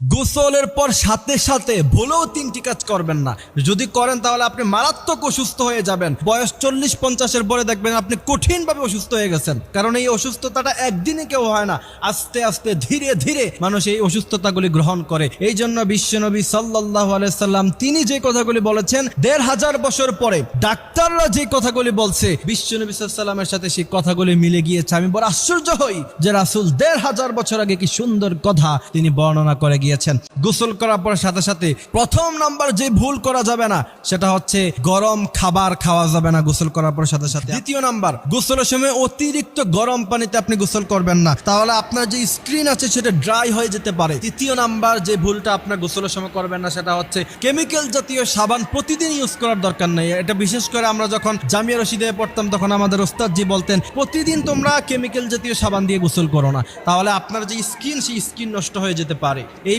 গোসলের পর সাথে সাথে ভুলেও তিনটি কাজ করবেন না। যদি করেন তাহলে আপনি মারাত্মক অসুস্থ হয়ে যাবেন। বয়স 40-50-এর পরে দেখবেন আপনি কঠিনভাবে অসুস্থ হয়ে গেছেন। কারণ এই অসুস্থতাটা একদিনে কেউ হয় না, আস্তে আস্তে ধীরে ধীরে মানুষ এই অসুস্থতাগুলি গ্রহণ করে। এই জন্য বিশ্বনবী সাল্লাল্লাহু আলাইহি সাল্লাম তিনি যে কথাগুলি বলেছেন 1500 বছর পরে ডাক্তাররা যে কথাগুলি বলছে বিশ্বনবী সাল্লাল্লাহু আলাইহি সাল্লামের সাথে সেই কথাগুলি মিলে গিয়েছে। আমি বড় আশ্চর্য হই যে রাসূল 1500 বছর আগে কি সুন্দর কথা তিনি বর্ণনা করে গিয়েছেন। গোসল করার পর সাথে সাথে প্রথম নাম্বার যে ভুল করা যাবে না সেটা হচ্ছে গরম খাবার খাওয়া যাবে না গোসল করার পর সাথে সাথে। দ্বিতীয় নাম্বার, গোসলের সময় অতিরিক্ত গরম পানিতে আপনি গোসল করবেন না, তাহলে আপনার যে স্কিন আছে সেটা ড্রাই হয়ে যেতে পারে। তৃতীয় নাম্বার যে ভুলটা আপনার গোসলের সময় করবেন না সেটা হচ্ছে কেমিক্যাল জাতীয় সাবান প্রতিদিন ইউজ করার দরকার নেই। এটা বিশেষ করে আমরা যখন জামিয়া রশিদে পড়তাম তখন আমাদের ওস্তাদজি বলতেন প্রতিদিন তোমরা কেমিক্যাল জাতীয় সাবান দিয়ে গোসল করো না, তাহলে আপনার যে স্কিন সেই স্কিন নষ্ট হয়ে যেতে পারে। এই